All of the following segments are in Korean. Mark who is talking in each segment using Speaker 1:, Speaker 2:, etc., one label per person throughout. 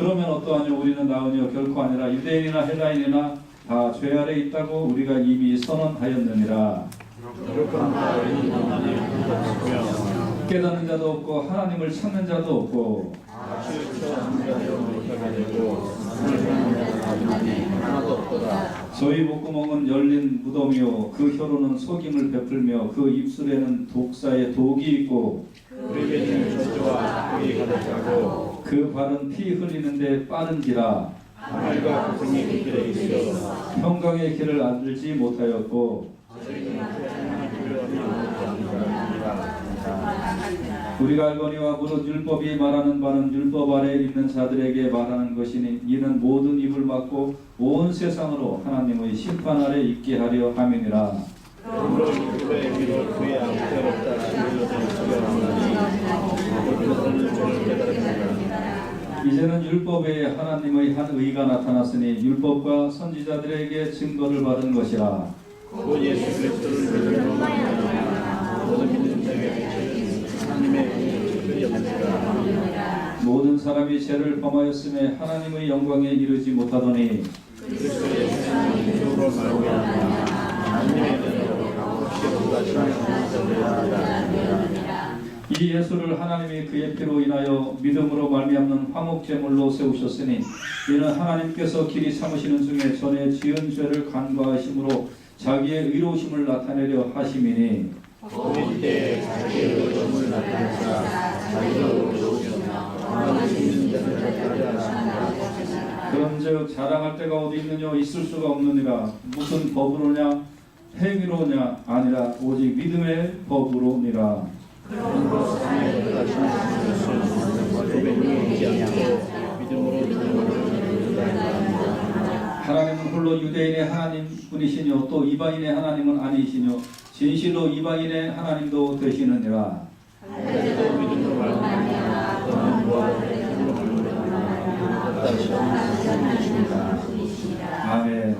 Speaker 1: 그러면 어떠하뇨? 우리는 나으뇨? 결코 아니라 유대인이나 헬라인이나 다 죄 아래 있다고 우리가 이미 선언하였느니라. 깨닫는 자도 없고 하나님을 찾는 자도 없고 저희 목구멍은 열린 무덤이요 그 혀로는 속임을 베풀며 그 입술에는 독사의 독이 있고 그 발은 피 흘리는데 빠른지라 평강의 길을 알지 못하였고 우리가 알거니와 무릇 율법이 말하는 바는 율법 아래 있는 자들에게 말하는 것이니 이는 모든 입을 막고 온 세상으로 하나님의 심판 아래 있게 하려 함이니라. 이제는 율법 외에 하나님의 한 의가 나타났으니 율법과 선지자들에게 증거를 받은 것이라. 곧 예수 그리스도를 믿음으로 모든 자에게 모든 사람이 죄를 범하였음에 하나님의 영광에 이르지 못하더니 이 예수를 하나님이 그의 피로 인하여 믿음으로 말미암는 화목제물로 세우셨으니 이는 하나님께서 길이 삼으시는 중에 전에 지은 죄를 간과하심으로 자기의 의로우심을 나타내려 하심이니
Speaker 2: 곧 때에 자기의 의로움을 나타내사 자기가 의로우시며 왕하시는 자를 하게 하시니라.
Speaker 1: 그런즉 자랑할 데가 어디 있느냐 있을 수가 없느니라. 무슨 법으로냐 행위로냐 아니라 오직 믿음의 법으로니라.
Speaker 2: 그러므로 사랑의 그가 지나신 것을 고백이 오지 않고 믿음으로
Speaker 1: 하나님은 홀로 유대인의 하나님뿐이시뇨 또 이방인의 하나님은 아니시뇨 진실로 이방인의 하나님도 되시느니라. 아멘.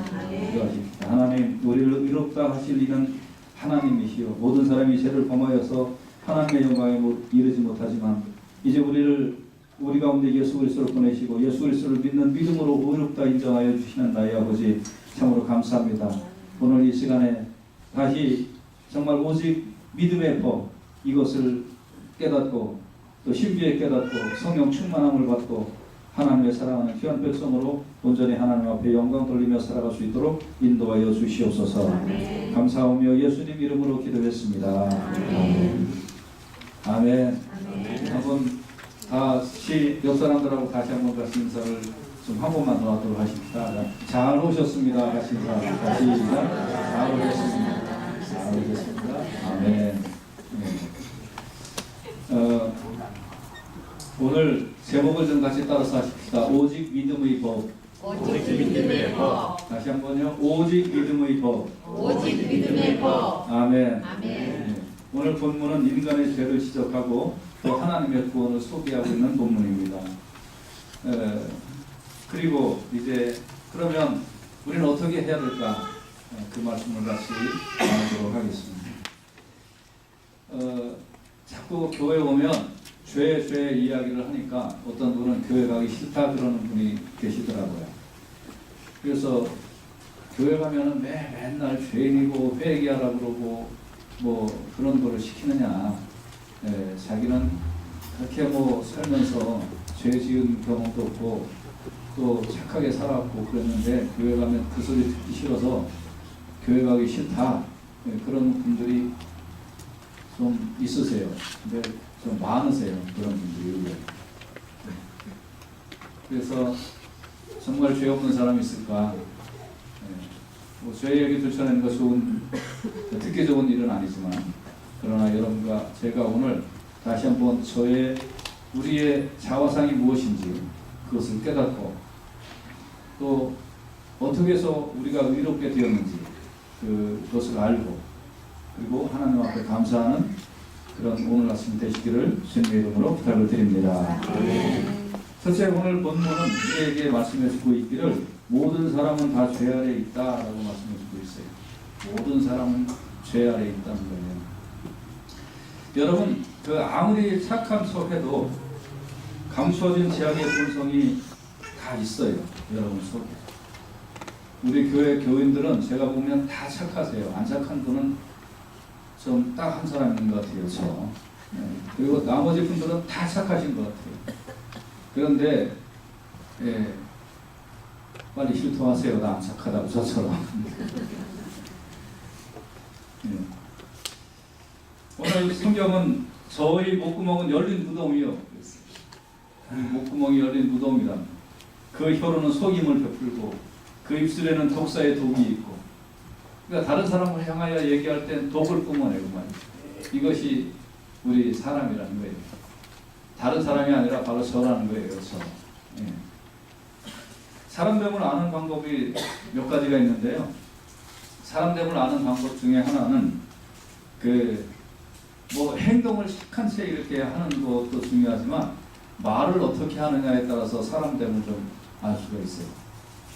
Speaker 1: 기도하십시다. 하나님 우리를 의롭다 하실 이는 하나님이시요 모든 사람이 죄를 범하여서 하나님의 영광에 이르지 못하지만 이제 우리 가운데 예수 그리스도를 보내시고 예수 그리스도를 믿는 믿음으로 의롭다 인정하여 주시는 나의 아버지 참으로 감사합니다. 오늘 이 시간에 다시 정말 오직 믿음의 법 이것을 깨닫고 또 신비에 깨닫고 성령 충만함을 받고 하나님의 사랑하는 귀한 백성으로 온전히 하나님 앞에 영광 돌리며 살아갈 수 있도록 인도하여 주시옵소서. 감사하며 예수님 이름으로 기도했습니다. 아멘. 아멘. 한번 다시 옆 사람들하고 다시 한번 같이 인사를 좀 한 번만 더 하도록 하십시다. 잘 오셨습니다. 같이 인사. 다시 잘 오셨습니다. 잘 오셨습니다. 아멘. 오늘 제목을 좀 같이 따라서 하십시다. 오직 믿음의 법.
Speaker 2: 오직 믿음의 법.
Speaker 1: 다시 한번요. 오직 믿음의 법.
Speaker 2: 오직 믿음의 법.
Speaker 1: 아멘.
Speaker 2: 아멘.
Speaker 1: 오늘 본문은 인간의 죄를 지적하고 또 하나님의 구원을 소개하고 있는 본문입니다. 그리고 이제 그러면 우리는 어떻게 해야 될까? 그 말씀을 같이 나누도록 하겠습니다. 자꾸 교회 오면 죄 이야기를 하니까 어떤 분은 교회 가기 싫다 그러는 분이 계시더라고요. 그래서 교회 가면은 맨날 죄인이고 회개하라 그러고 뭐 그런 거를 시키느냐. 자기는 그렇게 뭐 살면서 죄 지은 경험도 없고 또 착하게 살았고 그랬는데 교회 가면 그 소리 듣기 싫어서 교회 가기 싫다. 그런 분들이 좀 있으세요. 근데 좀 많으세요. 그런 분들이. 그래서 정말 죄 없는 사람이 있을까? 뭐 죄 얘기 들춰내는 거 듣기 좋은 일은 아니지만 그러나 여러분과 제가 오늘 다시 한번 우리의 자화상이 무엇인지 그것을 깨닫고 또 어떻게 해서 우리가 의롭게 되었는지 그것을 알고 그리고 하나님 앞에 감사하는 그런 오늘 아침 되시기를 주님의 이름으로 부탁을 드립니다. 첫째 오늘 본문은 우리에게 말씀해주고 있기를 모든 사람은 다 죄 아래 있다라고 말씀해주고 있어요. 모든 사람은 죄 아래 있다는 거예요. 여러분 아무리 착한 척해도 감추어진 죄악의 본성이 다 있어요. 여러분 속에. 우리 교회 교인들은 제가 보면 다 착하세요. 안 착한 분은 좀 딱 한 사람 있는 것 같아요. 저. 네. 그리고 나머지 분들은 다 착하신 것 같아요. 그런데 예, 빨리 실토하세요. 나 안 착하다고 저처럼. 예. 오늘 성경은 저희 목구멍은 열린 무덤이요. 우리 목구멍이 열린 무덤이란 그 혀로는 속임을 베풀고 그 입술에는 독사의 독이 있고, 그러니까 다른 사람을 향하여 얘기할 땐 독을 뿜어내고 말이죠. 이것이 우리 사람이라는 거예요. 다른 사람이 아니라 바로 저라는 거예요. 저. 예. 사람됨을 아는 방법이 몇 가지가 있는데요. 사람됨을 아는 방법 중에 하나는 뭐 행동을 착한 채 이렇게 하는 것도 중요하지만 말을 어떻게 하느냐에 따라서 사람됨을 좀 알 수가 있어요.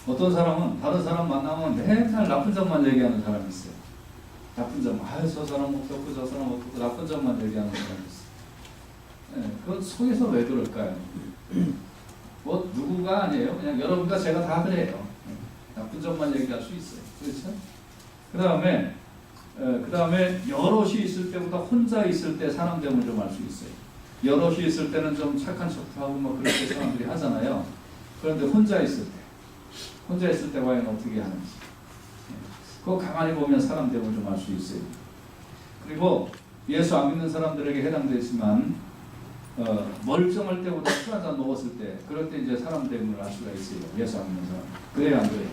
Speaker 1: 어떤 사람은 다른 사람 만나면 맨날 나쁜 점만 얘기하는 사람이 있어요. 나쁜 점, 저 사람 어떻고 저 사람 어떻고 나쁜 점만 얘기하는 사람이 있어요. 네, 그건 속에서 왜 그럴까요? 뭐 누구가 아니에요. 그냥 여러분과 제가 다 그래요. 나쁜 점만 얘기할 수 있어요. 그렇죠? 그 다음에 여럿이 있을 때보다 혼자 있을 때 사람됨을 좀 알 수 있어요. 여럿이 있을 때는 좀 착한 척도 하고 뭐 그렇게 사람들이 하잖아요. 그런데 혼자 있을 때 과연 어떻게 하는지. 그거 가만히 보면 사람됨을 좀 알 수 있어요. 그리고 예수 안 믿는 사람들에게 해당되지만 멀쩡할 때보다 술 한잔 먹었을 때, 그럴 때 이제 사람됨을 알 수가 있어요. 예수 안 믿는 사람. 그래요, 안 그래요?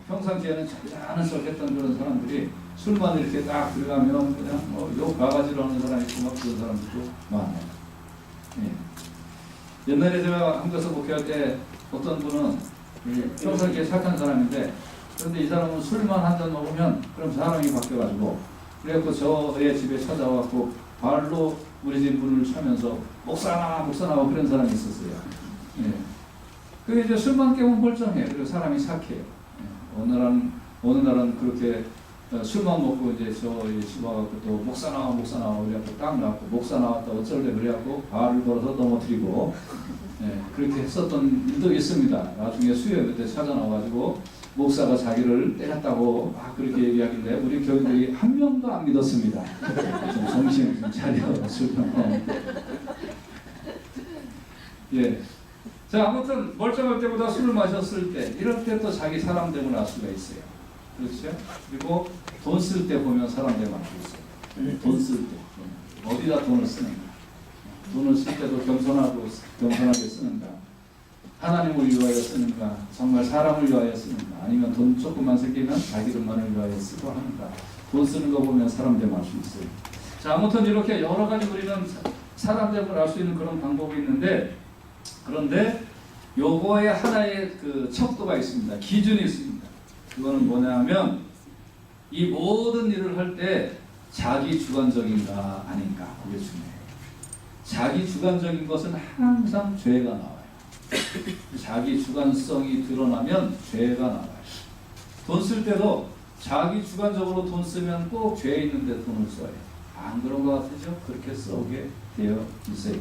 Speaker 1: 평상시에는 잔잔한 척 했던 그런 사람들이 술만 이렇게 딱 들어가면 그냥 욕 바가지로 하는 사람이 있고 막 그런 사람들도 많아요. 예. 옛날에 제가 한국에서 목회할 때 어떤 분은 평상시에 착한 사람인데, 그런데 이 사람은 술만 한 잔 먹으면 그럼 사람이 바뀌어가지고, 그래갖고 저의 집에 찾아와갖고 발로 우리 집 문을 차면서 목사나 그런 사람이 있었어요. 예. 그게 이제 술만 깨면 멀쩡해요. 그리고 사람이 착해요. 예. 어느 날은 그렇게 술만 먹고 이제 저희 집 와갖고 또 목사 나와 그래갖고 딱 나왔고, 목사 나왔다 어쩔래 그래갖고 발을 걸어서 넘어뜨리고, 예. 그렇게 했었던 일도 있습니다. 나중에 수요일 때 찾아 나와가지고 목사가 자기를 때렸다고 막 그렇게 얘기하길래 우리 교인들이 한 명도 안 믿었습니다. 좀 정신 좀 차려, 술병. 예. 자, 아무튼 멀쩡할 때보다 술을 마셨을 때, 이럴 때 또 자기 사람됨을 알 수가 있어요. 그렇죠? 그리고 돈 쓸 때 보면 사람됨을 알 수 있어요. 돈 쓸 때. 어디다 돈을 쓰는가. 돈을 쓸 때도 겸손하게 쓰는가. 하나님을 위하여 쓰는가. 정말 사람을 위하여 쓰는가. 아니면 돈 조금만 생기면 자기들만을 위하여 쓰고 하는가. 돈 쓰는 거 보면 사람됨을 알 수 있어요. 자, 아무튼 이렇게 여러 가지 우리는 사람됨을 알 수 있는 그런 방법이 있는데, 그런데 요거에 하나의 그 척도가 있습니다. 기준이 있습니다. 그거는 뭐냐면 이 모든 일을 할 때 자기 주관적인가 아닌가, 그게 중요해요. 자기 주관적인 것은 항상 죄가 나와요. 자기 주관성이 드러나면 죄가 나와요. 돈 쓸 때도 자기 주관적으로 돈 쓰면 꼭 죄 있는데 돈을 써요. 안 그런 것 같으죠? 그렇게 써오게 되어 있어요.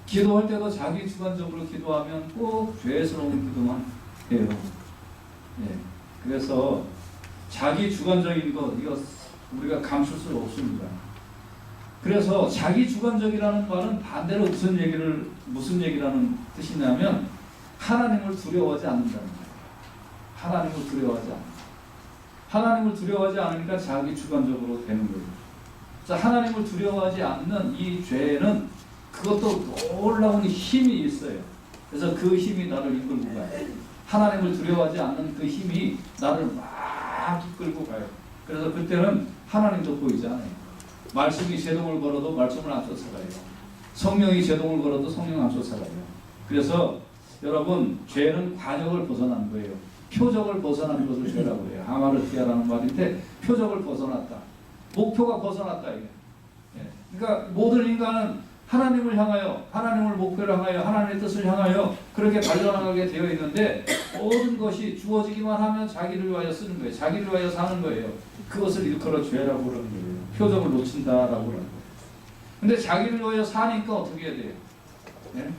Speaker 1: 기도할 때도 자기 주관적으로 기도하면 꼭 죄스러운 기도만 해요. 예. 그래서 자기 주관적인 것, 이거 우리가 감출 수 없습니다. 그래서 자기 주관적이라는 말은 반대로 무슨 얘기라는 뜻이냐면 하나님을 두려워하지 않는다는 거예요. 하나님을 두려워하지 않는다. 하나님을 두려워하지 않으니까 자기 주관적으로 되는 거예요. 자, 하나님을 두려워하지 않는 이 죄는 그것도 놀라운 힘이 있어요. 그래서 그 힘이 나를 이끌고 가요. 하나님을 두려워하지 않는 그 힘이 나를 막 이끌고 가요. 그래서 그때는 하나님도 보이지 않아요. 말씀이 제동을 걸어도 말씀을 안 쫓아가요. 성령이 제동을 걸어도 성령 안 쫓아가요. 그래서 여러분, 죄는 관역을 벗어난 거예요. 표적을 벗어난 것을 죄라고 해요. 하마르티아라는 말인데 표적을 벗어났다. 목표가 벗어났다 이게. 예. 그러니까 모든 인간은 하나님을 향하여, 하나님을 목표로 향하여, 하나님의 뜻을 향하여 그렇게 달려나가게 되어 있는데, 모든 것이 주어지기만 하면 자기를 위하여 쓰는 거예요. 자기를 위하여 사는 거예요. 그것을 일컬어 죄라고 그러는 거예요. 표적을 놓친다라고 그러는 거예요. 근데 자기를 위하여 사니까 어떻게 해야 돼요? 예?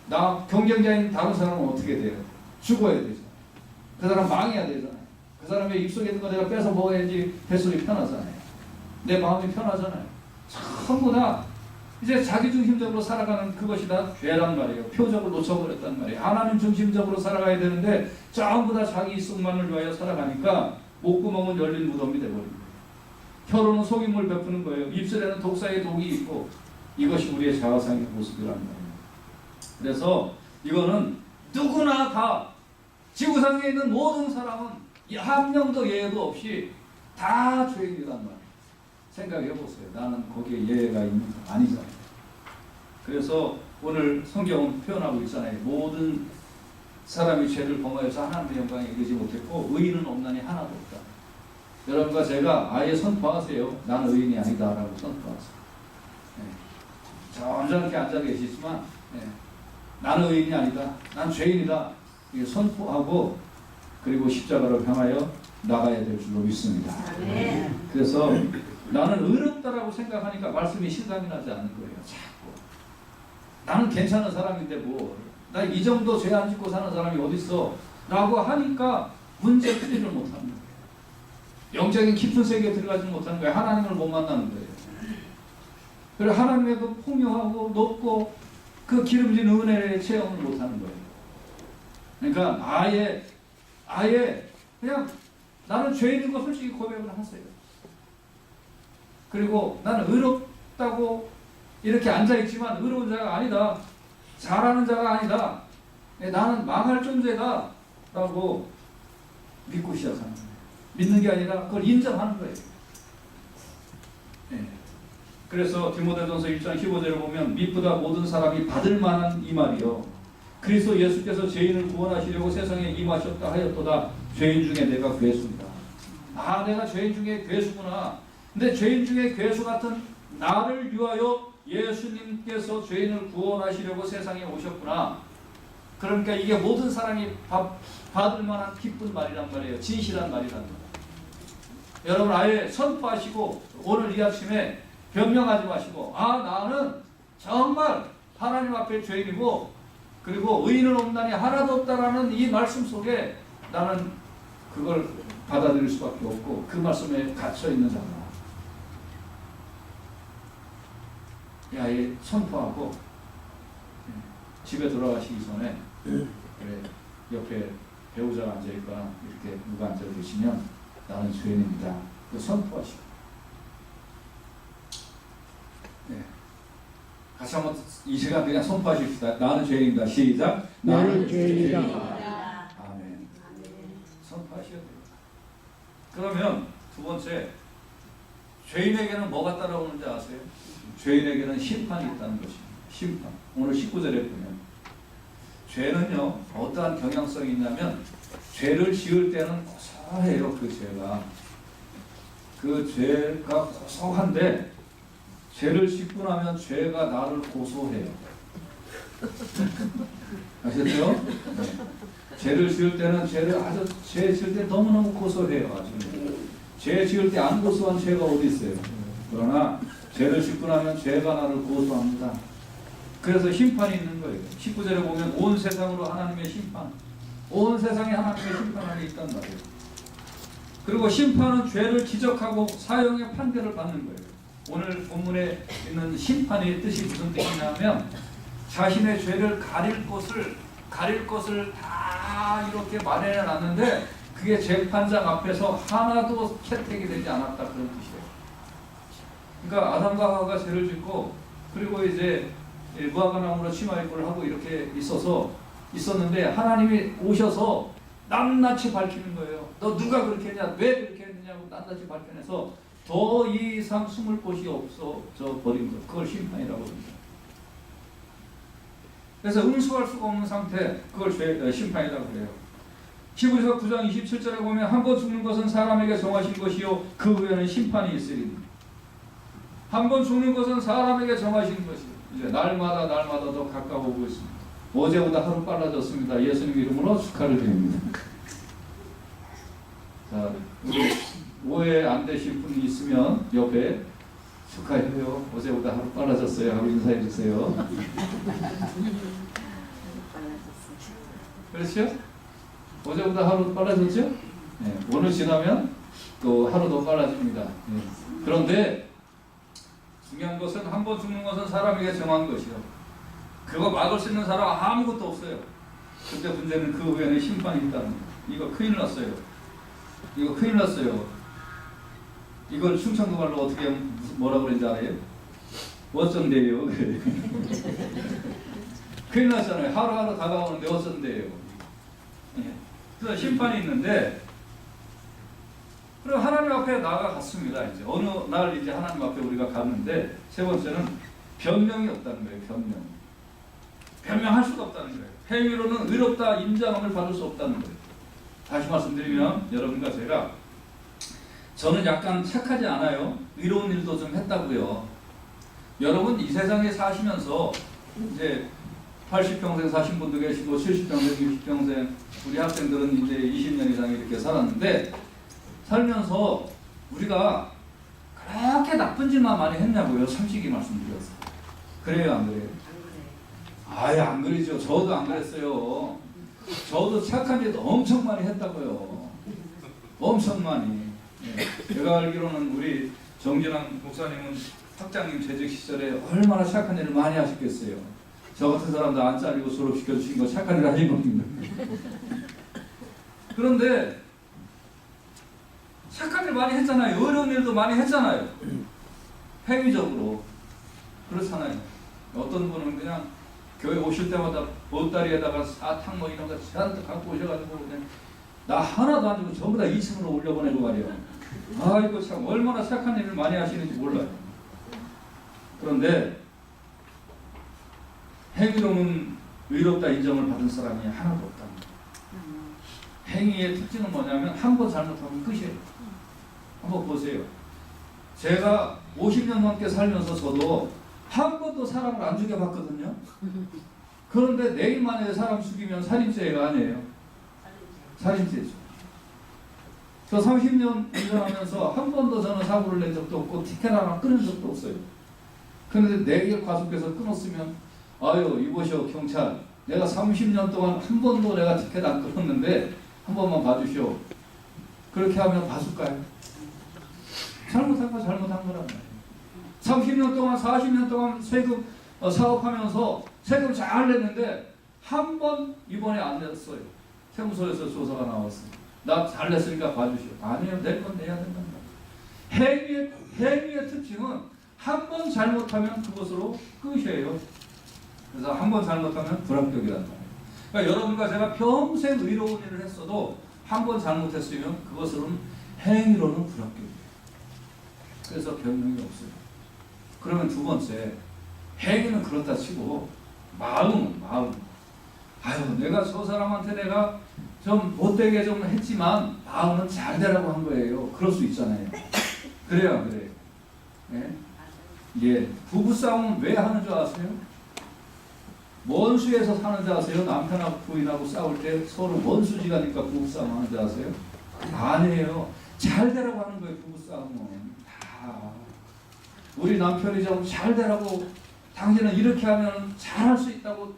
Speaker 1: 나 경쟁자인 다른 사람은 어떻게 돼요? 죽어야 되잖아요. 그 사람 망해야 되잖아요. 그 사람의 입속에 있는 거 내가 뺏어 먹어야지 뱃속이 편하잖아요. 내 마음이 편하잖아요. 전부 다 이제 자기 중심적으로 살아가는 그것이 다 죄란 말이에요. 표적을 놓쳐버렸단 말이에요. 하나님 중심적으로 살아가야 되는데 전부 다 자기 속만을 위하여 살아가니까 목구멍은 열린 무덤이 되버립니다. 혀로는 속임을 베푸는 거예요. 입술에는 독사의 독이 있고 이것이 우리의 자화상의 모습이란 말이에요. 그래서 이거는 누구나 다 지구상에 있는 모든 사람은 한 명도 예외도 없이 다 죄인이란 말이에요. 생각해 보세요. 나는 거기에 예외가 있는 거 아니잖아요. 그래서 오늘 성경은 표현하고 있잖아요. 모든 사람이 죄를 범하여서 하나님의 영광에 이르지 못했고 의인은 없나니 하나도 없다. 여러분과 제가 아예 선포하세요. 나는 의인이 아니다라고 선포하세요. 네. 점잖게 앉아 계시지만 나는 의인이 아니다. 난 죄인이다. 이게 선포하고 그리고 십자가로 향하여 나가야 될 줄로 믿습니다. 그래서 나는 의롭다라고 생각하니까 말씀이 실감이 나지 않는 거예요. 자꾸 나는 괜찮은 사람인데 뭐 나 이 정도 죄 안 짓고 사는 사람이 어디 있어? 라고 하니까 문제 풀이를 못하는 거예요. 영적인 깊은 세계에 들어가지 못하는 거예요. 하나님을 못 만나는 거예요. 그리고 하나님의 그 풍요하고 높고 그 기름진 은혜의 체험을 못하는 거예요. 그러니까 아예 그냥 나는 죄인인 거 솔직히 고백을 하세요. 그리고 나는 의롭다고 이렇게 앉아있지만 의로운 자가 아니다. 잘하는 자가 아니다. 나는 망할 존재다. 라고 믿고 시작하는 거예요. 믿는 게 아니라 그걸 인정하는 거예요. 네. 그래서 디모데전서 1장 15절을 보면 미쁘다 모든 사람이 받을 만한 이 말이요. 그리스도 예수께서 죄인을 구원하시려고 세상에 임하셨다 하였도다. 죄인 중에 내가 괴수입니다. 아, 내가 죄인 중에 괴수구나. 근데 죄인 중에 괴수 같은 나를 위하여 예수님께서 죄인을 구원하시려고 세상에 오셨구나. 그러니까 이게 모든 사람이 받을 만한 기쁜 말이란 말이에요. 진실한 말이란 말이에요. 여러분 아예 선포하시고 오늘 이 아침에 변명하지 마시고 나는 정말 하나님 앞에 죄인이고 그리고 의인은 없나니 하나도 없다라는 이 말씀 속에 나는 그걸 받아들일 수밖에 없고 그 말씀에 갇혀있는 자다. 아예 선포하고 집에 돌아가시기 전에 그래, 옆에 배우자가 앉아있거나 이렇게 누가 앉아계시면 나는 죄인입니다. 선포하시고 같이 한번 이 시간 그냥 선포하십시다. 나는 죄인이다. 시작.
Speaker 2: 나는 죄인이다.
Speaker 1: 아멘. 선포하셔야 돼요. 그러면 두 번째, 죄인에게는 뭐가 따라오는지 아세요? 죄인에게는 심판이 있다는 것입니다. 심판. 오늘 19절에 보면 죄는요 어떠한 경향성이 있냐면 죄를 지을 때는 고소해요. 그 죄가. 그 죄가 고소한데 죄를 짓고 나면 죄가 나를 고소해요. 아셨죠? 네. 죄를 지을 때는 죄 지을 때 너무너무 고소해요. 아주. 죄 지을 때 안 고소한 죄가 어디 있어요? 그러나 죄를 짓고 나면 죄가 나를 고소합니다. 그래서 심판이 있는 거예요. 19절에 보면 온 세상으로 하나님의 심판, 온 세상에 하나님의 심판이 있단 말이에요. 그리고 심판은 죄를 지적하고 사형의 판결을 받는 거예요. 오늘 본문에 있는 심판의 뜻이 무슨 뜻이냐면 자신의 죄를 가릴 것을 다 이렇게 마련해 놨는데 그게 재판장 앞에서 하나도 채택이 되지 않았다, 그런 뜻이에요. 그러니까 아담과 하와가 죄를 짓고 그리고 이제 무화과 나무로 치마 입고를 하고 이렇게 있었는데 하나님이 오셔서 낱낱이 밝히는 거예요. 너 누가 그렇게 했냐? 왜 그렇게 했느냐고 낱낱이 밝혀내서 더 이상 숨을 곳이 없어져 버린 것. 그걸 심판이라고 합니다. 그래서 응수할 수가 없는 상태, 그걸 심판이라고 해요. 히브리서 9장 27절에 보면 한 번 죽는 것은 사람에게 정하신 것이요 그 후에는 심판이 있으리니. 한 번 죽는 것은 사람에게 정하신 것이요. 이제 날마다 더 가까워오고 있습니다. 어제보다 하루 빨라졌습니다. 예수님 이름으로 축하를 드립니다. 자, 오해 안 되신 분이 있으면 옆에 축하해요. 어제보다 하루 빨라졌어요 하고 인사해 주세요. 그렇죠? 어제보다 하루 빨라졌죠? 네, 오늘 지나면 또 하루 더 빨라집니다. 네. 그런데 중요한 것은 한 번 죽는 것은 사람에게 정한 것이요. 그거 막을 수 있는 사람 아무것도 없어요. 근데 문제는 그 후에는 심판이 있다는 거예요. 이거 큰일 났어요. 이거 큰일 났어요. 이걸 충청도 말로 어떻게 뭐라고 그랬는지 알아요? 어쩐데요? 큰일 났잖아요. 하루하루 다가오는데 어쩐데요? 예. 그래서 심판이 있는데, 그럼 하나님 앞에 나아갔습니다. 이제 어느 날 이제 하나님 앞에 우리가 갔는데, 세 번째는 변명이 없다는 거예요. 변명할 수가 없다는 거예요. 행위로는 의롭다 인정함을 받을 수 없다는 거예요. 다시 말씀드리면 여러분과 제가, 저는 약간 착하지 않아요. 의로운 일도 좀 했다고요. 여러분 이 세상에 사시면서 이제 80평생 사신 분도 계시고 70평생, 60평생, 우리 학생들은 이제 20년 이상 이렇게 살았는데, 살면서 우리가 그렇게 나쁜 짓만 많이 했냐고요. 솔직히 말씀드려서. 그래요, 안 그래요? 아예 안 그러죠. 저도 안 그랬어요. 저도 착한 짓 엄청 많이 했다고요. 엄청 많이. 예. 제가 알기로는 우리 정진환 목사님은 학장님 재직 시절에 얼마나 착한 일을 많이 하셨겠어요. 저 같은 사람도 안 잘리고 졸업시켜 주신 거 착한 일 하신 겁니다. 그런데 착한 일 많이 했잖아요. 어려운 일도 많이 했잖아요. 행위적으로. 그렇잖아요. 어떤 분은 그냥 교회 오실 때마다 보따리에다가 사탕 뭐 이런 거 잔뜩 갖고 오셔가지고 그냥 나 하나도 안 주고 전부 다 2층으로 올려보내고 말이에요. 아이고 참 얼마나 착한 일을 많이 하시는지 몰라요. 그런데 행위로는 의롭다 인정을 받은 사람이 하나도 없답니다. 행위의 특징은 뭐냐면 한 번 잘못하면 끝이에요. 한번 보세요. 제가 50년 넘게 살면서 저도 한 번도 사람을 안 죽여봤거든요. 그런데 내일 만에 사람 죽이면 살인죄가 아니에요. 살인죄죠. 저 30년 운전하면서 한 번도 저는 사고를 낸 적도 없고 티켓 하나 끊은 적도 없어요. 그런데 내일 과속해서 끊었으면 아유 이보시오 경찰, 내가 30년 동안 한 번도 내가 티켓 안 끊었는데 한 번만 봐주시오. 그렇게 하면 봐줄까요? 잘못한 거 잘못한 거란 말이에요. 30년 동안 40년 동안 세금 사업하면서 세금 잘 냈는데 한 번 이번에 안 냈어요. 세무서에서 조사가 나왔어요. 나 잘 냈으니까 봐주시오. 아니에요. 낼 건 내야 된단 말이에요. 행위의 특징은 한 번 잘못하면 그것으로 끝이에요. 그래서 한 번 잘못하면 불합격이란 말이에요. 그러니까 여러분과 제가 평생 의로운 일을 했어도 한 번 잘못했으면 그것은 행위로는 불합격이에요. 그래서 변명이 없어요. 그러면 두 번째, 행위는 그렇다 치고 마음. 아유 내가 저 사람한테 내가 좀 못되게 좀 했지만 마음은 잘 되라고 한 거예요. 그럴 수 있잖아요. 그래요, 안 그래요? 예? 예. 부부싸움은 왜 하는 줄 아세요? 원수에서 사는 줄 아세요? 남편하고 부인하고 싸울 때 서로 원수지가니까 부부싸움 하는 줄 아세요? 아니에요. 잘 되라고 하는 거예요. 부부싸움은 다. 우리 남편이 좀 잘 되라고, 당신은 이렇게 하면 잘할 수 있다고,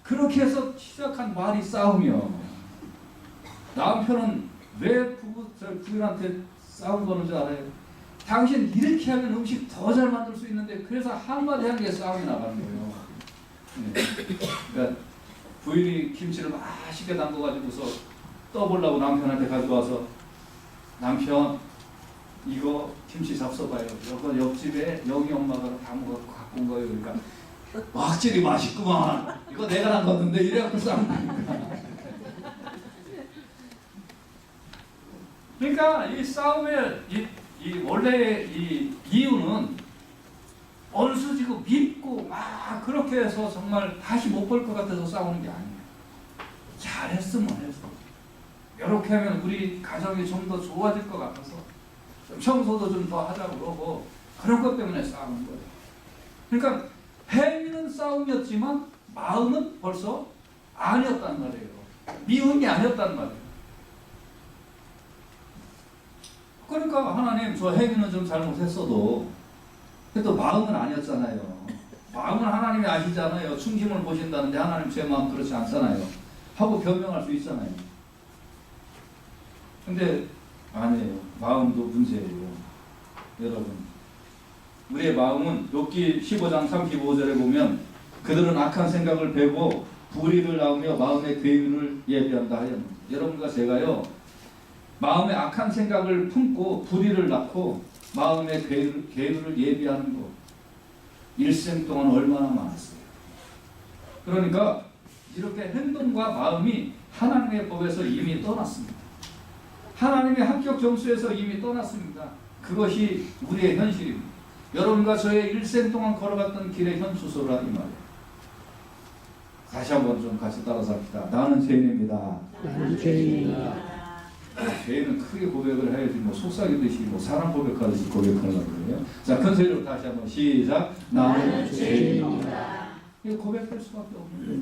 Speaker 1: 그렇게 해서 시작한 말이 싸움이요. 남편은 왜 부인한테 싸움 거는 줄 알아요? 당신 이렇게 하면 음식 더 잘 만들 수 있는데, 그래서 한마디 하는 게 싸움이 나가는 거예요. 네. 그러니까 부인이 김치를 맛있게 담궈가지고서 떠보려고 남편한테 가져와서, 남편 이거 김치 잡숴봐요. 이거 옆집에 영희 엄마가 갖고 온 거예요. 그러니까 확실히 맛있구만. 이거 내가 담궜는데 이래갖고 싸움 나니까. 그러니까 이 싸움의 원래 이 이유는 원수지고 밉고 막 그렇게 해서 정말 다시 못 볼 것 같아서 싸우는 게 아니에요. 잘했으면 해서 이렇게 하면 우리 가정이 좀 더 좋아질 것 같아서 좀 청소도 좀 더 하자고 그러고 그런 것 때문에 싸우는 거예요. 그러니까 행위는 싸움이었지만 마음은 벌써 아니었단 말이에요. 미움이 아니었단 말이에요. 그러니까 하나님 저 행위는 좀 잘못했어도 그래도 마음은 아니었잖아요. 마음은 하나님이 아시잖아요. 중심을 보신다는데 하나님 제 마음 그렇지 않잖아요. 하고 변명할 수 있잖아요. 근데 아니에요. 마음도 문제예요. 여러분, 우리의 마음은 욥기 15장 35절에 보면 그들은 악한 생각을 베고 불의를 낳으며 마음의 괴유를 예비한다 하였는데, 여러분과 제가요 마음에 악한 생각을 품고 불의를 낳고 마음의 괴유를 예비하는 거 일생 동안 얼마나 많았어요. 그러니까 이렇게 행동과 마음이 하나님의 법에서 이미 떠났습니다. 하나님의 합격 점수에서 이미 떠났습니다. 그것이 우리의 현실입니다. 여러분과 저의 일생 동안 걸어갔던 길의 현수소라 이 말이에요. 다시 한번 좀 같이 따라서 합시다. 나는 죄인입니다.
Speaker 2: 나는 죄인이다.
Speaker 1: 죄인은 크게 고백을 해야지 뭐 속삭이듯이 뭐 사람 고백하듯이 고백하려고 그래요. 자, 큰 소리로 다시 한번 시작. 나는 죄인이다. 이거 고백할 수밖에 없는 거예요.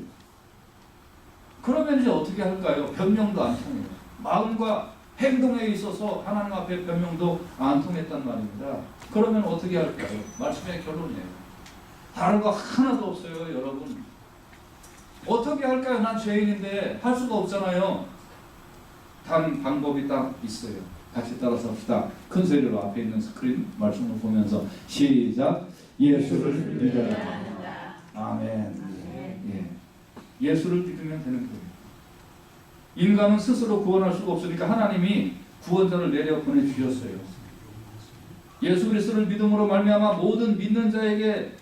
Speaker 1: 그러면 이제 어떻게 할까요? 변명도 안 통해요. 마음과 행동에 있어서 하나님 앞에 변명도 안 통했단 말입니다. 그러면 어떻게 할까요? 말씀의 결론이에요. 다른 거 하나도 없어요, 여러분. 어떻게 할까요? 난 죄인인데 할 수가 없잖아요. 단 방법이 딱 있어요. 같이 따라서 합시다. 큰 소리로 앞에 있는 스크린 말씀을 보면서 시작. 예수를 믿어야 한다. 아멘. 예. 예수를 믿으면 되는 거예요. 인간은 스스로 구원할 수가 없으니까 하나님이 구원자를 내려 보내주셨어요. 예수 그리스도를 믿음으로 말미암아 모든 믿는 자에게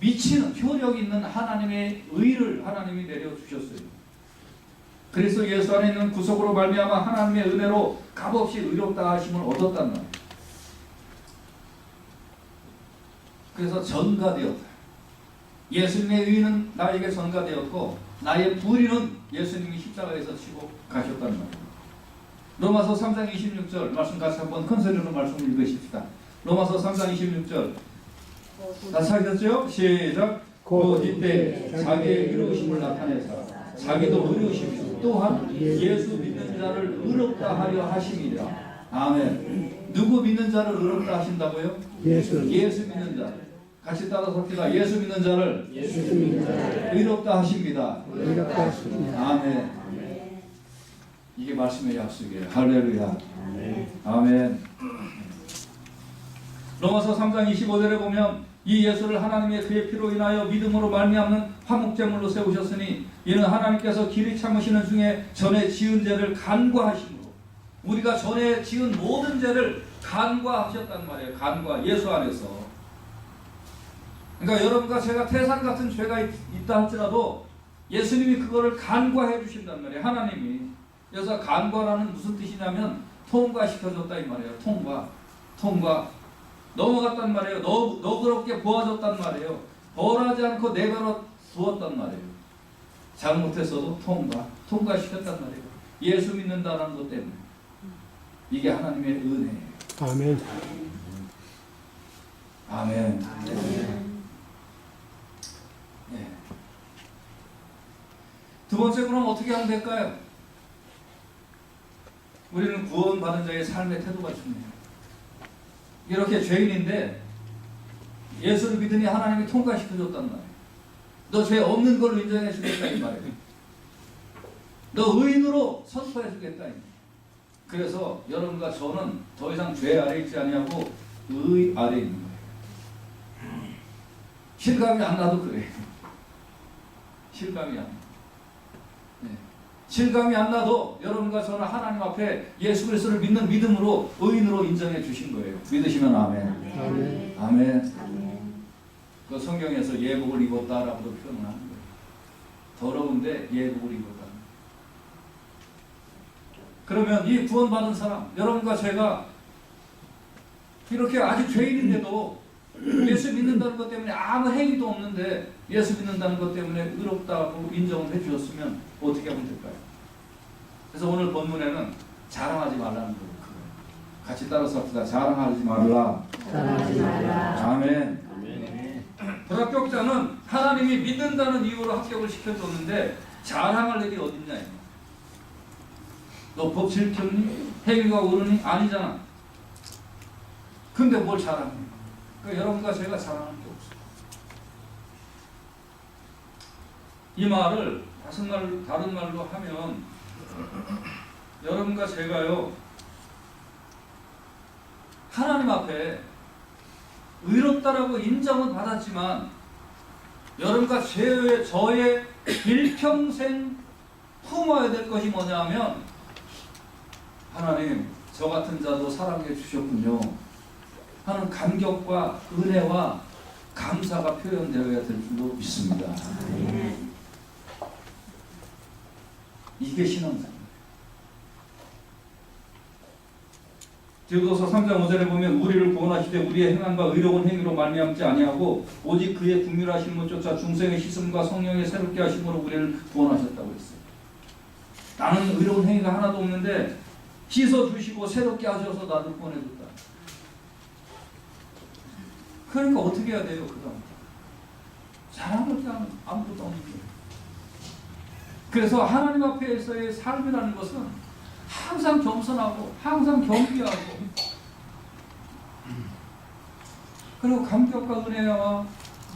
Speaker 1: 미치는 효력 있는 하나님의 의를 하나님이 내려주셨어요. 그리스도 예수 안에 있는 구속으로 말미암아 하나님의 은혜로 값없이 의롭다 하심을 얻었단 말이에요. 그래서 전가되었다. 예수님의 의는 나에게 전가되었고 나의 불의는 예수님이 십자가에서 지고 가셨단 말이에요. 로마서 3장 26절 말씀 같이 한번 큰 소리로 말씀을 읽으십시다. 로마서 3장 26절 다 찾으셨죠? 시작. 곧 이때 자기의 의로우심을 나타내사 자기도 의로우심이요 또한 예수 믿는 자를 의롭다 하려 하심이라. 아멘. 누구 믿는 자를 의롭다 하신다고요? 예수 믿는 자. 같이 따라서 합시다. 예수 믿는 자를 의롭다 하십니다. 아멘. 이게 말씀의 약속이에요. 할렐루야. 아멘. 로마서 3장 25절에 보면 이 예수를 하나님의 그의 피로 인하여 믿음으로 말미암는 화목제물로 세우셨으니 이는 하나님께서 길이 참으시는 중에 전에 지은 죄를 간과하심으로 우리가 전에 지은 모든 죄를 간과하셨단 말이에요. 간과 예수 안에서. 그러니까 여러분과 제가 태산 같은 죄가 있다 할지라도 예수님이 그거를 간과해 주신단 말이에요. 하나님이. 그래서 간과라는 무슨 뜻이냐면 통과시켜줬다 이 말이에요. 통과. 넘어갔단 말이에요. 너그럽게 보아줬단 말이에요. 벌하지 않고 내버려 두었단 말이에요. 잘못했어도 통과시켰단 말이에요. 예수 믿는다는 것 때문에. 이게 하나님의 은혜예요.
Speaker 2: 아멘.
Speaker 1: 아멘. 네. 두 번째 그럼 어떻게 하면 될까요? 우리는 구원받은 자의 삶의 태도가 중요해요. 이렇게 죄인인데 예수를 믿으니 하나님이 통과시켜줬단 말이에요. 너 죄 없는 걸로 인정해 주겠다 이 말이에요. 너 의인으로 선포해 주겠다. 그래서 여러분과 저는 더 이상 죄 아래 있지 아니하고 의 아래 있는 거예요. 실감이 안 나도 그래요. 실감이 안 나. 네. 실감이 안 나도 여러분과 저는 하나님 앞에 예수 그리스도를 믿는 믿음으로 의인으로 인정해 주신 거예요. 믿으시면 아멘. 아멘. 그 성경에서 예복을 입었다라고도 표현을 하는 거예요. 더러운데 예복을 입었다. 그러면 이 구원받은 사람, 여러분과 제가 이렇게 아주 죄인인데도 예수 믿는다는 것 때문에 아무 행위도 없는데 예수 믿는다는 것 때문에 의롭다고 인정을 해주셨으면 어떻게 하면 될까요? 그래서 오늘 본문에는 자랑하지 말라는 거예요. 같이 따라서 합시다. 자랑하지 말라. 아멘. 불합격자는 하나님이 믿는다는 이유로 합격을 시켜줬는데 자랑할 일이 어딨냐. 너 법 지켰니? 행위가 옳으니? 아니잖아. 근데 뭘 자랑해? 그러니까 여러분과 제가 자랑할 게 없어요. 이 말을 다른 말로 하면 여러분과 제가요 하나님 앞에 의롭다라고 인정은 받았지만 여러분과 저의 일평생 품어야 될 것이 뭐냐면 하나님 저 같은 자도 사랑해 주셨군요 하는 감격과 은혜와 감사가 표현되어야 될 줄로 믿습니다. 이게 신앙생활. 디도서 3장 5절에 보면 우리를 구원하시되 우리의 행함과 의로운 행위로 말미암지 아니하고 오직 그의 긍휼하심을 쫓아 중생의 씻음과 성령의 새롭게 하심으로 우리를 구원하셨다고 했어요. 나는 의로운 행위가 하나도 없는데 씻어주시고 새롭게 하셔서 나를 구원해줬다. 그러니까 어떻게 해야 돼요? 그 다음 잘하는 게 아무것도 없는데. 그래서 하나님 앞에서의 삶이라는 것은 항상 겸손하고 항상 겸비하고 그리고 감격과 은혜와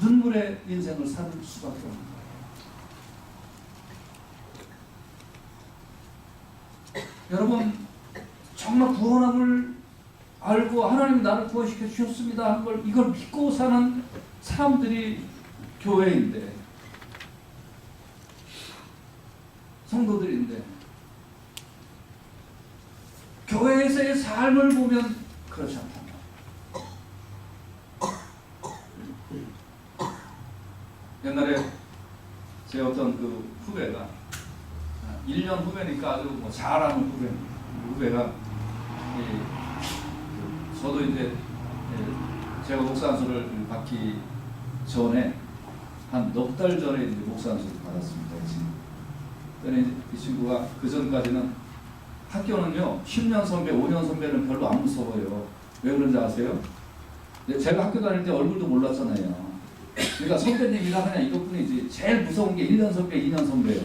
Speaker 1: 눈물의 인생을 살 수밖에 없는 거예요. 여러분 정말 구원함을 알고 하나님 나를 구원시켜 주셨습니다 한 걸 이걸 믿고 사는 사람들이 교회인데 성도들인데 교회에서의 삶을 보면 그렇지 않다. 옛날에 제 어떤 그 후배가 1년 후배니까 아주 뭐 잘하는 후배가 저도 이제 제가 목사 안수를 받기 전에 한 넉 달 전에 이제 목사 안수를 받았습니다. 그런데 이 친구가 그 전까지는 학교는요 10년 선배, 5년 선배는 별로 안 무서워요. 왜 그런지 아세요? 제가 학교 다닐 때 얼굴도 몰랐잖아요. 그러니까 선배님이라 그냥 이것뿐이지 제일 무서운 게 1년 선배, 2년 선배예요.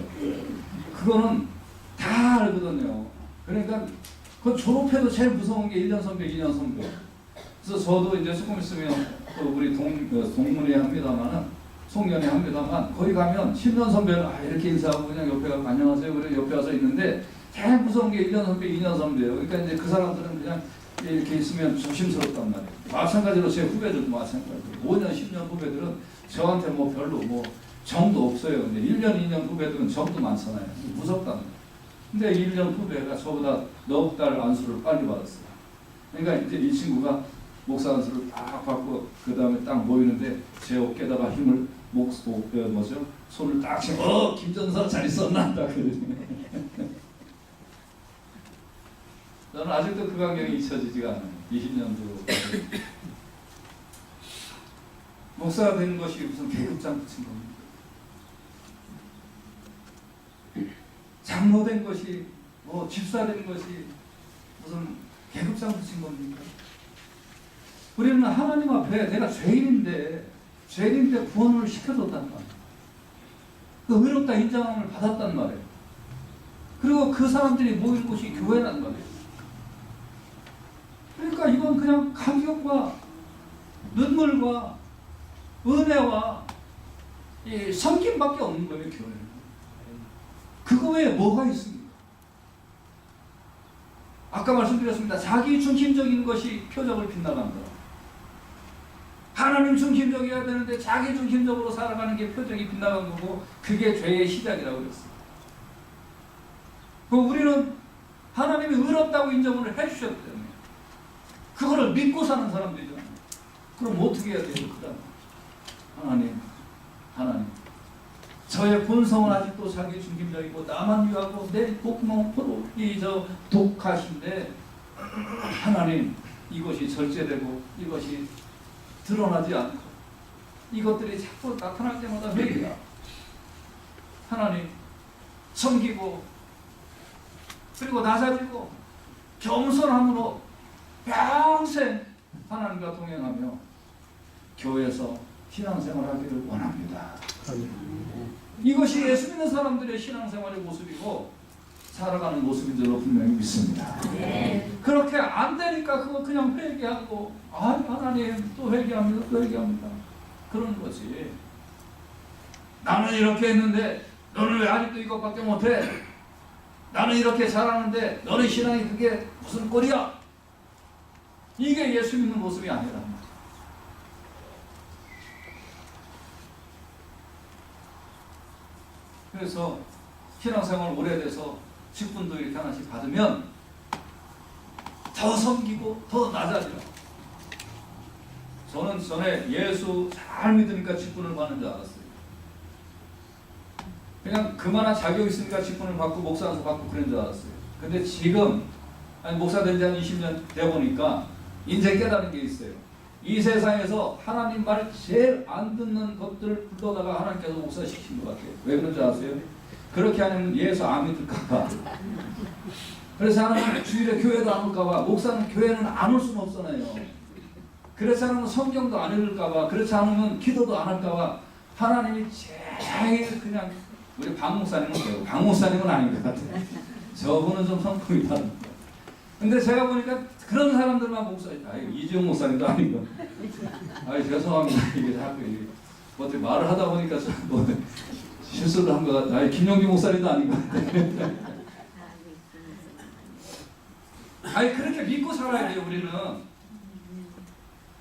Speaker 1: 그거는 다 알거든요. 그러니까 그 졸업해도 제일 무서운 게 1년 선배, 2년 선배. 그래서 저도 이제 조금 있으면 또 우리 동문회 합니다만은 송년회 합니다만 거기 가면 10년 선배는 이렇게 인사하고 그냥 옆에 가서 안녕하세요. 그래 옆에 와서 있는데 제일 무서운 게 1년 선배, 2년 선배예요. 그러니까 이제 그 사람들은 그냥 이렇게 있으면 조심스럽단 말이에요. 마찬가지로 제 후배들도 마찬가지로 5년, 10년 후배들은 저한테 뭐 별로 뭐 정도 없어요. 근데 1년, 2년 후배들은 정도 많잖아요. 무섭단 말이에요. 근데 1년 후배가 저보다 넉 달 안수를 빨리 받았어요. 그러니까 이제 이 친구가 목사 안수를 딱 받고 그 다음에 딱 모이는데 제 어깨에다가 힘을 손을 딱 치고 김전사 잘 있었나? 딱 그러네. 저는 아직도 그 광경이 잊혀지지가 않아요. 20년도 목사가 된 것이 무슨 계급장 붙인 겁니다. 장로 된 것이 뭐 집사 된 것이 무슨 계급장 붙인 겁니까? 우리는 하나님 앞에 내가 죄인인데 구원을 시켜줬단 말이에요. 그 의롭다 인정함을 받았단 말이에요. 그리고 그 사람들이 모이는 곳이 교회란 말이에요. 그러니까 이건 그냥 감격과 눈물과 은혜와 이 섬김밖에 없는 거예요. 교회는. 그거 외에 뭐가 있습니까? 아까 말씀드렸습니다. 자기 중심적인 것이 표적을 빗나간다. 하나님 중심적이어야 되는데 자기 중심적으로 살아가는 게 표적이 빗나간 거고 그게 죄의 시작이라고 그랬어요. 우리는 하나님이 의롭다고 인정을 해주셨기 때문에 그거를 믿고 사는 사람들이잖아요. 그럼 어떻게 해야 돼요? 그다음 하나님 저의 본성은 아직도 자기 중심적이고 나만 위하고 내 목표로 독하신데 하나님 이것이 절제되고 이것이 드러나지 않고 이것들이 자꾸 나타날 때마다 회개가 하나님 섬기고 그리고 낮아지고 겸손함으로 평생 하나님과 동행하며 교회에서 신앙생활하기를 원합니다. 이것이 예수 믿는 사람들의 신앙생활의 모습이고 살아가는 모습인 줄로 분명히 믿습니다. 그렇게 안 되니까 그거 그냥 회개하고 하나님 또 회개합니다. 또 회개합니다. 그런 거지. 나는 이렇게 했는데 너는 왜 아직도 이것밖에 못해? 나는 이렇게 잘하는데 너는 신앙이 그게 무슨 꼴이야? 이게 예수 믿는 모습이 아니라. 그래서 신앙생활 오래돼서 직분도 이렇게 하나씩 받으면 더 섬기고 더 낮아지라. 저는 전에 예수 잘 믿으니까 직분을 받는 줄 알았어요. 그냥 그만한 자격 있으니까 직분을 받고 목사한테 받고 그런 줄 알았어요. 근데 지금 목사 된 지 한 20년 돼 보니까 인생 깨달은 게 있어요. 이 세상에서 하나님 말을 제일 안 듣는 것들을 불러다가 하나님께서 목사 시킨 것 같아요. 왜 그런 줄 아세요? 그렇게 하면 예수 안 믿을까봐. 그래서 하나님은 주일에 교회도 안 올까봐. 목사는 교회는 안 올 수는 없잖아요. 그래서 하나님은 성경도 안 읽을까봐. 그렇지 않으면 기도도 안 할까봐. 하나님이 제일 그냥 우리 박 목사님은 돼요. 박 목사님은 아닌 것 같아요. 저분은 좀 성품이 다릅니다. 근데 제가 보니까 그런 사람들만 목사, 이지용 목사님도 아니고, 죄송합니다. 이게 자꾸 어떻게 말을 하다 보니까 뭐 실수를 한 것 같아. 김용기 목사님도 아닌 것 같아. 그렇게 믿고 살아야 돼요. 우리는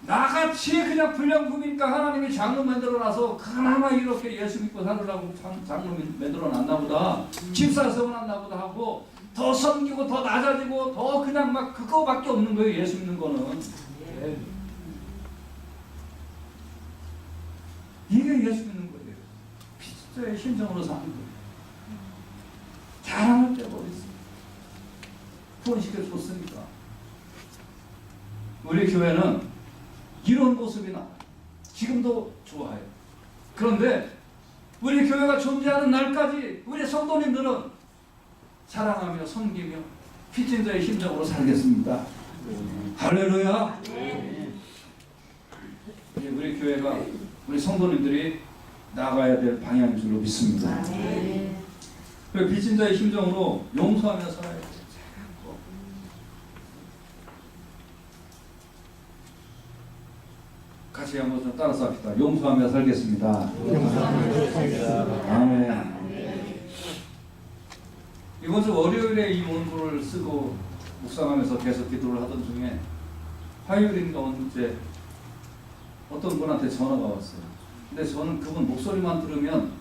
Speaker 1: 나같이 그냥 불량품이니까 하나님이 장로 만들어놔서 그나마 이렇게 예수 믿고 살으라고 장로 만들어놨나 보다. 집사 세워놨나 보다 하고 더 섬기고 더 낮아지고 더 그냥 막 그거밖에 없는 거예요. 예수 믿는 거는. 이게 예수 믿는 거예요. 피스토의 심정으로 사는 거예요. 자랑할 때가 어딨어. 후원시켜 줬으니까. 우리 교회는 이런 모습이 나와요. 지금도 좋아요. 그런데 우리 교회가 존재하는 날까지 우리 성도님들은 사랑하며 섬기며 피진자의 심정으로 살겠습니다. 할렐루야. 우리 교회가 우리 성도님들이 나가야 될 방향인 줄로 믿습니다. 피진자의 심정으로 용서하며 살아야 돼요. 같이 한번 좀 따라서 합시다. 용서하며 살겠습니다. 아멘. 이번 주 월요일에 이 원고를 쓰고 묵상하면서 계속 기도를 하던 중에 화요일인가 언제 어떤 분한테 전화가 왔어요. 근데 저는 그분 목소리만 들으면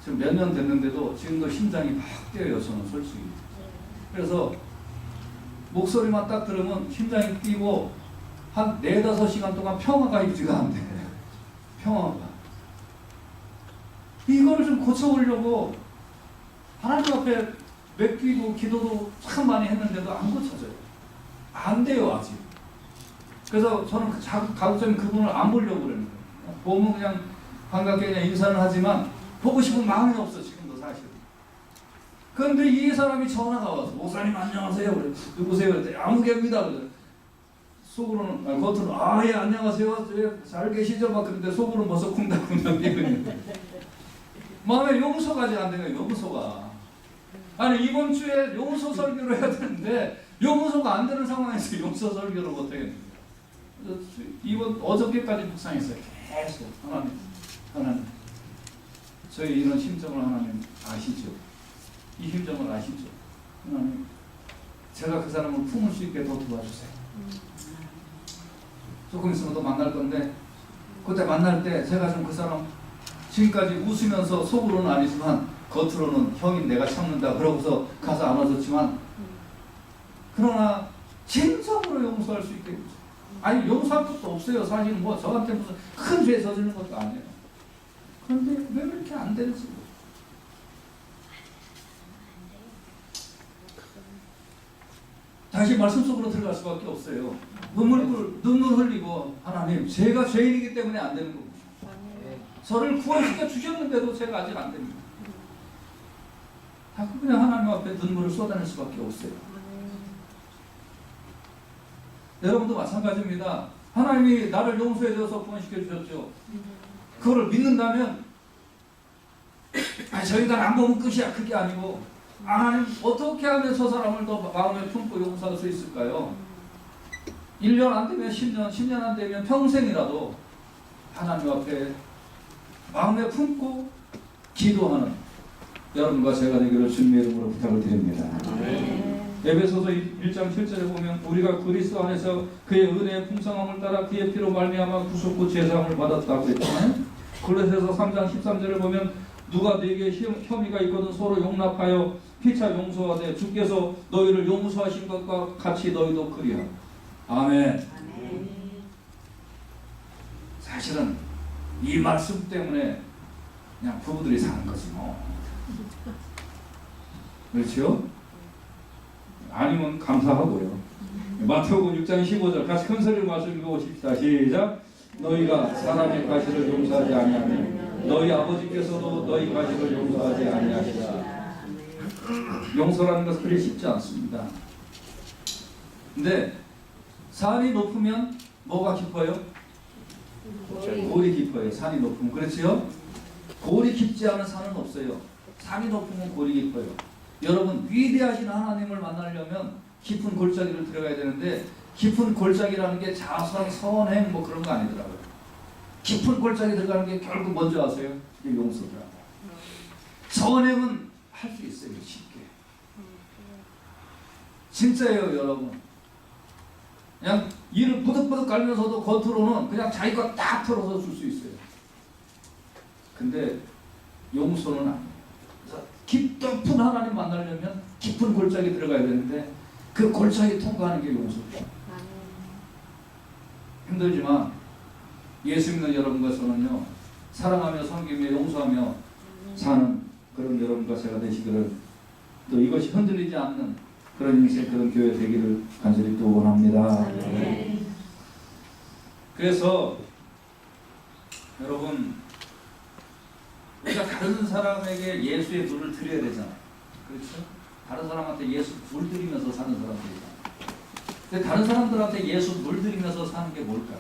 Speaker 1: 지금 몇 년 됐는데도 지금도 심장이 막 뛰어요. 저는 솔직히. 그래서 목소리만 딱 들으면 심장이 뛰고 한 4-5시간 동안 평화가 유지가 안 돼. 평화가. 이거를 좀 고쳐보려고 하나님 앞에 맡기고 기도도 참 많이 했는데도 안 고쳐져요. 안 돼요, 아직. 그래서 저는 가급적이면 그분을 안 보려고 그러는 거예요. 보면 그냥 반갑게 그냥 인사는 하지만 보고 싶은 마음이 없어, 지금도 사실. 그런데 이 사람이 전화가 와서 목사님 안녕하세요. 그래. 누구세요? 그랬더니 아무개입니다. 그래. 속으로는, 겉으로는, 예, 안녕하세요. 잘 계시죠? 막 그런데 속으로는 벌써 쿵닥쿵닥 뛰거든요. 마음에 용서가 아직 안 되네요, 용서가. 아니, 이번 주에 용서 설교를 해야 되는데, 용서가 안 되는 상황에서 용서 설교를 못 하겠는데. 어저께까지 묵상했어요. 계속. 하나님. 저희 이런 심정을 하나님 아시죠? 이 심정을 아시죠? 하나님, 제가 그 사람을 품을 수 있게 더 도와주세요. 조금 있으면 또 만날 건데 그때 만날 때 제가 좀 그 사람 지금까지 웃으면서 속으로는 아니지만 겉으로는 형님 내가 참는다 그러고서 가서 안아줬지만 그러나 진정으로 용서할 수 있게 해주세요. 아니 용서할 것도 없어요. 사실 뭐 저한테 무슨 큰 죄 저지른 것도 아니에요. 그런데 왜 이렇게 안 되지? 다시 말씀 속으로 들어갈 수밖에 없어요. 눈물 흘리고 하나님 제가 죄인이기 때문에 안 되는 거고 저를 구원시켜 주셨는데도 제가 아직 안 됩니다. 자꾸 그냥 하나님 앞에 눈물을 쏟아낼 수밖에 없어요. 여러분도 마찬가지입니다. 하나님이 나를 용서해 줘서 구원시켜 주셨죠. 그거를 믿는다면 저희가 안 보면 끝이야. 그게 아니고 하나님 어떻게 하면 저 사람을 더 마음에 품고 용서할 수 있을까요? 1년 안 되면 10년, 10년 안 되면 평생이라도 하나님 앞에 마음에 품고 기도하는 여러분과 제가 되기를 주님의 이름으로 부탁을 드립니다. 에베소서 1장 7절에 보면 우리가 그리스도 안에서 그의 은혜의 풍성함을 따라 그의 피로 말미암아 구속구 제사함을 받았다고 했잖아요. 골로새서 3장 13절을 보면 누가 네게 혐의가 있거든 서로 용납하여 피차 용서하되 주께서 너희를 용서하신 것과 같이 너희도 그리하라. 아멘. 사실은 이 말씀 때문에 그냥 부부들이 사는 거지 뭐. 그렇죠? 아니면 감사하고요. 마태복음 6장 15절 같이 큰 소리로 말씀 읽어보십시다. 시작. 너희가 사람의 과실을 용서하지 아니하면 너희 아버지께서도 너희 과실을 용서하지 아니하시라. 용서라는 것은 그리 쉽지 않습니다. 근데 산이 높으면 뭐가 깊어요? 골이 깊어요. 산이 높으면. 그렇지요? 골이 깊지 않은 산은 없어요. 산이 높으면 골이 깊어요. 여러분 위대하신 하나님을 만나려면 깊은 골짜기를 들어가야 되는데 깊은 골짜기라는 게 자선, 선행 뭐 그런 거 아니더라고요. 깊은 골짜기 들어가는 게 결국 뭔지 아세요? 이게 용서더라고요. 선행은 할 수 있어요. 쉽게. 진짜예요 여러분. 그냥 이를 부득부득 갈면서도 겉으로는 그냥 자기가 딱 털어서 줄 수 있어요. 근데 용서는 아니에요. 깊은 하나님 만나려면 깊은 골짜기 들어가야 되는데 그 골짜기 통과하는 게 용서죠. 힘들지만 예수 믿는 여러분과 저는요 사랑하며 섬기며 용서하며 사는 그런 여러분과 제가 되시기를 또 이것이 흔들리지 않는 그런 인생 그런 교회 되기를 간절히 또 원합니다. 그래서 여러분 우리가 다른 사람에게 예수의 물을 드려야 되잖아요. 그렇죠? 다른 사람한테 예수 물 드리면서 사는 사람들이잖아요. 근데 다른 사람들한테 예수 물 드리면서 사는 게 뭘까요?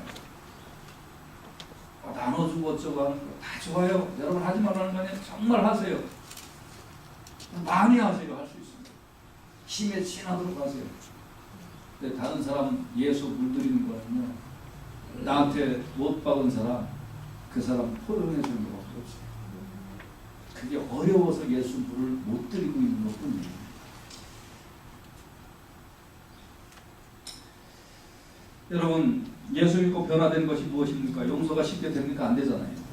Speaker 1: 나눠주고 어쩌고 하는 거 다 좋아요. 여러분 하지 말라는 거 아니에요. 정말 하세요. 많이 하세요. 할 수 있습니다. 힘에 친하도록 하세요. 근데 다른 사람 예수 물 드리는 거는요. 나한테 못 박은 사람 그 사람 포용해 주는 것밖에 없어요. 그게 어려워서 예수 물을 못 드리고 있는 것뿐이에요. 여러분 예수 믿고 변화된 것이 무엇입니까? 용서가 쉽게 됩니까? 안 되잖아요.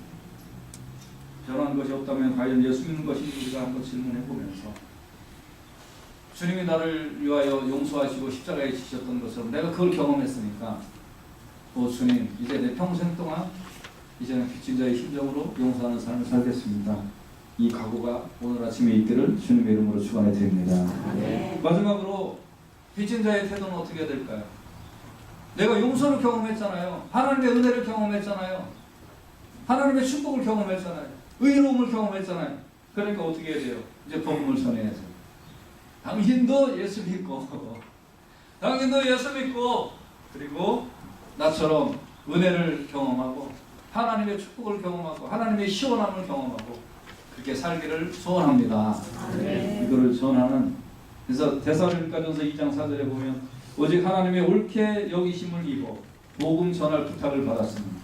Speaker 1: 변한 것이 없다면 과연 예수 믿는 것인지 우리가 한번 질문해 보면서 주님이 나를 위하여 용서하시고 십자가에 지셨던 것처럼 내가 그걸 경험했으니까 주님 이제 내 평생 동안 이제는 빚진 자의 심정으로 용서하는 삶을 살겠습니다. 이 각오가 오늘 아침에 있기를 주님의 이름으로 축원해 드립니다. 마지막으로 빚진 자의 태도는 어떻게 해야 될까요? 내가 용서를 경험했잖아요. 하나님의 은혜를 경험했잖아요. 하나님의 축복을 경험했잖아요. 의로움을 경험했잖아요. 그러니까 어떻게 해야 돼요? 이제 복음을 전해야죠. 당신도 예수 믿고 당신도 예수 믿고 그리고 나처럼 은혜를 경험하고 하나님의 축복을 경험하고 하나님의 시원함을 경험하고 그렇게 살기를 소원합니다. 이거를 전하는 그래서 데살로니가전서 2장 4절에 보면 오직 하나님의 옳게 여기심을 입어 복음 전할 부탁을 받았습니다.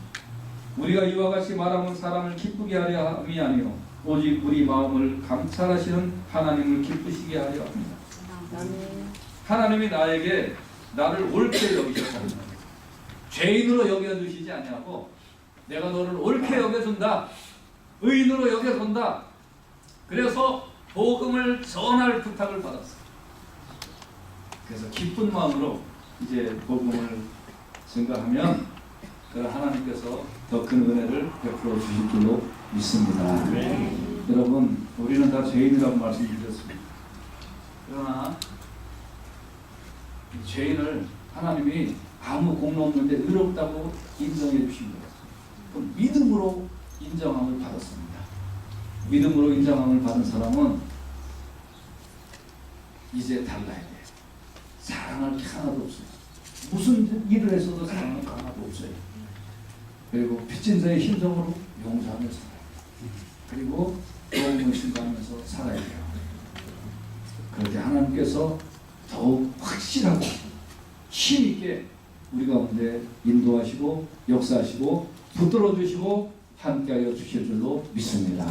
Speaker 1: 우리가 이와 같이 말하면 사람을 기쁘게 하려 함이 아니요 오직 우리 마음을 감찰하시는 하나님을 기쁘시게 하려 합니다. 하나님이 나를 옳게 여기셨습니다. 죄인으로 여겨주시지 아니하고 내가 너를 옳게 여겨준다. 의인으로 여겨준다. 그래서 복음을 전할 부탁을 받았어요. 그래서 기쁜 마음으로 이제 복음을 증가하면 그 하나님께서 더 큰 은혜를 베풀어 주실 줄로 믿습니다. 여러분 우리는 다 죄인이라고 말씀드렸습니다. 그러나 죄인을 하나님이 아무 공로 없는데 의롭다고 인정해 주신 거예요. 그럼 믿음으로 인정함을 받았습니다. 믿음으로 인정함을 받은 사람은 이제 달라야 돼요. 사랑할 게 하나도 없어요. 무슨 일을 했어도 사랑할 게 하나도 없어요. 그리고 빚진 자의 심정으로 용서하며 살아요. 그리고 도움을 증가하면서 살아야 돼요. 그렇게 하나님께서 더욱 확실하고 힘있게 우리 가운데 인도하시고 역사하시고 붙들어 주시고 함께하여 주실 줄로 믿습니다.